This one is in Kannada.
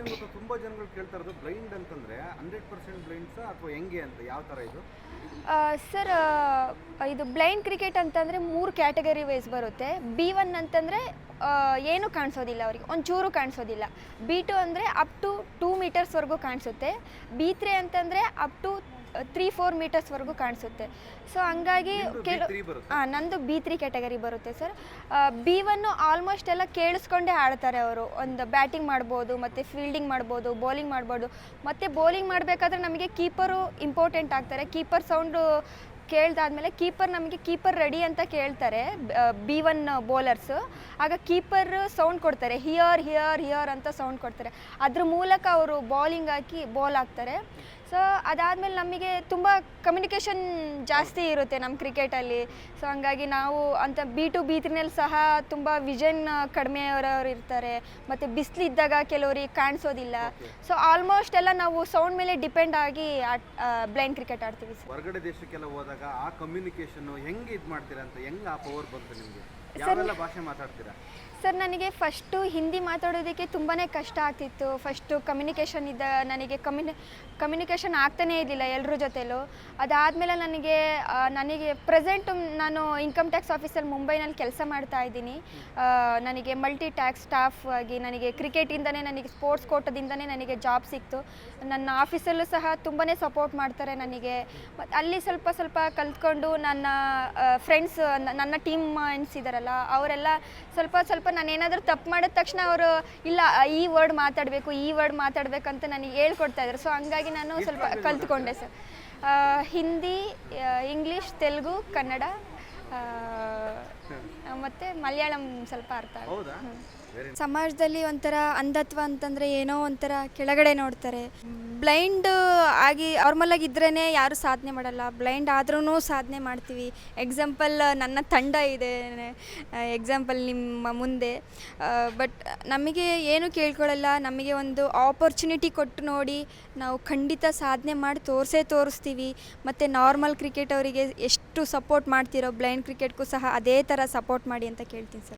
ಏನ್ ಗೊತ್ತಾ, ತುಂಬಾ ಜನಗಳು ಕೇಳ್ತಾ ಇರೋದು ಬ್ಲೈಂಡ್ ಅಂತಂದ್ರೆ 100% ಬ್ಲೈಂಡ್ಸ್ ಅಥವಾ ಹೆಂಗೆ ಅಂತ, ಯಾವ ತರ ಇದು? ಸರ್, ಇದು ಬ್ಲೈಂಡ್ ಕ್ರಿಕೆಟ್ ಅಂತಂದರೆ 3 ಕ್ಯಾಟಗರಿ ವೈಸ್ ಬರುತ್ತೆ. B1 ಅಂತಂದರೆ ಏನೂ ಕಾಣಿಸೋದಿಲ್ಲ ಅವರಿಗೆ, ಒಂಚೂರು ಕಾಣಿಸೋದಿಲ್ಲ. B2 ಅಂದರೆ ಅಪ್ ಟು 2 ಮೀಟರ್ಸ್ವರೆಗೂ ಕಾಣಿಸುತ್ತೆ. B3 ಅಂತಂದರೆ ಅಪ್ ಟು 3-4 ಮೀಟರ್ಸ್ವರೆಗೂ ಕಾಣಿಸುತ್ತೆ. ಸೊ ಹಂಗಾಗಿ ನಂದು B3 ಕ್ಯಾಟಗರಿ ಬರುತ್ತೆ ಸರ್. B1 ಆಲ್ಮೋಸ್ಟ್ ಎಲ್ಲ ಕೇಳಿಸ್ಕೊಂಡೇ ಆಡ್ತಾರೆ ಅವರು. ಒಂದು ಬ್ಯಾಟಿಂಗ್ ಮಾಡ್ಬೋದು, ಮತ್ತು ಫೀಲ್ಡಿಂಗ್ ಮಾಡ್ಬೋದು, ಬೌಲಿಂಗ್ ಮಾಡ್ಬೋದು. ಮತ್ತು ಬೌಲಿಂಗ್ ಮಾಡಬೇಕಾದ್ರೆ ನಮಗೆ ಕೀಪರು ಇಂಪಾರ್ಟೆಂಟ್ ಆಗ್ತಾರೆ. ಕೀಪರ್ ಸೌಂಡು ಕೇಳ್ದಾದ್ಮೇಲೆ ಕೀಪರ್ ರೆಡಿ ಅಂತ ಕೇಳ್ತಾರೆ B1 ಬೌಲರ್ಸು. ಆಗ ಕೀಪರ್ ಸೌಂಡ್ ಕೊಡ್ತಾರೆ, ಹಿಯರ್ ಹಿಯರ್ ಹಿಯರ್ ಅಂತ ಸೌಂಡ್ ಕೊಡ್ತಾರೆ. ಅದ್ರ ಮೂಲಕ ಅವರು ಬೌಲಿಂಗ್ ಹಾಕಿ ಬಾಲ್ ಹಾಕ್ತಾರೆ. ಸೊ ಅದಾದಮೇಲೆ ನಮಗೆ ತುಂಬ ಕಮ್ಯುನಿಕೇಷನ್ ಜಾಸ್ತಿ ಇರುತ್ತೆ ನಮ್ಮ ಕ್ರಿಕೆಟಲ್ಲಿ. ಸೊ ಹಂಗಾಗಿ ನಾವು ಅಂತ B2 B3ನಲ್ಲಿ ಸಹ ತುಂಬ ವಿಷನ್ ಕಡಿಮೆ ಅವರವ್ರು ಇರ್ತಾರೆ. ಮತ್ತು ಬಿಸಿಲಿದ್ದಾಗ ಕೆಲವರಿಗೆ ಕಾಣಿಸೋದಿಲ್ಲ. ಸೊ ಆಲ್ಮೋಸ್ಟ್ ಎಲ್ಲ ನಾವು ಸೌಂಡ್ ಮೇಲೆ ಡಿಪೆಂಡ್ ಆಗಿ ಬ್ಲೈಂಡ್ ಕ್ರಿಕೆಟ್ ಆಡ್ತೀವಿ ಸರ್. ಹೊರಗಡೆ ದೇಶಕ್ಕೆಲ್ಲ ಹೋದಾಗ ಆ ಕಮ್ಯುನಿಕೇಷನ್ ಹೆಂಗೆ ಇದು ಮಾಡ್ತೀರಾ ಅಂತ, ಹೆಂಗೆ ಆ ಪವರ್ ಬಂತು ನಿಮಗೆ? ಯಾವೆಲ್ಲ ಭಾಷೆ ಮಾತಾಡ್ತೀರಾ? ಸರ್, ನನಗೆ ಫಸ್ಟು ಹಿಂದಿ ಮಾತಾಡೋದಕ್ಕೆ ತುಂಬಾ ಕಷ್ಟ ಆಗ್ತಿತ್ತು. ಫಸ್ಟು ಕಮ್ಯುನಿಕೇಷನ್ ನನಗೆ ಕಮ್ಯುನಿಕೇಷನ್ ಆಗ್ತಾನೇ ಇದ್ದಿಲ್ಲ ಎಲ್ಲರ ಜೊತೆಲೂ. ಅದಾದಮೇಲೆ ನನಗೆ ಪ್ರೆಸೆಂಟು ನಾನು ಇನ್ಕಮ್ ಟ್ಯಾಕ್ಸ್ ಆಫೀಸಲ್ಲಿ ಮುಂಬೈನಲ್ಲಿ ಕೆಲಸ ಮಾಡ್ತಾ ಇದ್ದೀನಿ. ನನಗೆ ಮಲ್ಟಿ ಟ್ಯಾಕ್ಸ್ ಸ್ಟಾಫ್ ಆಗಿ ನನಗೆ ಕ್ರಿಕೆಟಿಂದನೇ, ನನಗೆ ಸ್ಪೋರ್ಟ್ಸ್ ಕೋಟದಿಂದನೇ ನನಗೆ ಜಾಬ್ ಸಿಕ್ತು. ನನ್ನ ಆಫೀಸಲ್ಲೂ ಸಹ ತುಂಬಾ ಸಪೋರ್ಟ್ ಮಾಡ್ತಾರೆ ನನಗೆ. ಮತ್ತು ಅಲ್ಲಿ ಸ್ವಲ್ಪ ಕಲ್ತ್ಕೊಂಡು ನನ್ನ ಫ್ರೆಂಡ್ಸ್, ನನ್ನ ಟೀಮ್ ಇದ್ದಾರಲ್ಲ, ಅವರೆಲ್ಲ ಸ್ವಲ್ಪ ನಾನು ಏನಾದರೂ ತಪ್ಪು ಮಾಡಿದ ತಕ್ಷಣ ಅವರು ಇಲ್ಲ ಈ ವರ್ಡ್ ಮಾತಾಡಬೇಕಂತ ನನಗೆ ಹೇಳ್ಕೊಡ್ತಾಯಿದ್ರು. ಸೊ ಹಂಗಾಗಿ ನಾನು ಸ್ವಲ್ಪ ಕಲ್ತ್ಕೊಂಡೆ ಸರ್. ಹಿಂದಿ, ಇಂಗ್ಲೀಷ್, ತೆಲುಗು, ಕನ್ನಡ ಮತ್ತು ಮಲಯಾಳಂ ಸ್ವಲ್ಪ ಅರ್ಥ ಆಗುತ್ತೆ. ಸಮಾಜದಲ್ಲಿ ಒಂಥರ ಅಂಧತ್ವ ಅಂತಂದರೆ ಏನೋ ಒಂಥರ ಕೆಳಗಡೆ ನೋಡ್ತಾರೆ. ಬ್ಲೈಂಡ್ ಆಗಿ ನಾರ್ಮಲಾಗಿ ಇದ್ರೇ ಯಾರೂ ಸಾಧನೆ ಮಾಡಲ್ಲ. ಬ್ಲೈಂಡ್ ಆದ್ರೂ ಸಾಧನೆ ಮಾಡ್ತೀವಿ. ಎಕ್ಸಾಂಪಲ್ ನನ್ನ ತಂಡ ಇದೆ, ಎಕ್ಸಾಂಪಲ್ ನಿಮ್ಮ ಮುಂದೆ. ಬಟ್ ನಮಗೆ ಏನು ಕೇಳ್ಕೊಳ್ಳಲ್ಲ. ನಮಗೆ ಒಂದು ಆಪರ್ಚುನಿಟಿ ಕೊಟ್ಟು ನೋಡಿ, ನಾವು ಖಂಡಿತ ಸಾಧನೆ ಮಾಡಿ ತೋರಿಸ್ತೀವಿ. ಮತ್ತು ನಾರ್ಮಲ್ ಕ್ರಿಕೆಟ್ ಅವರಿಗೆ ಎಷ್ಟು ಸಪೋರ್ಟ್ ಮಾಡ್ತಿರೋ ಬ್ಲೈಂಡ್ ಕ್ರಿಕೆಟ್ಗೂ ಸಹ ಅದೇ ಥರ ಸಪೋರ್ಟ್ ಮಾಡಿ ಅಂತ ಕೇಳ್ತೀನಿ ಸರ್.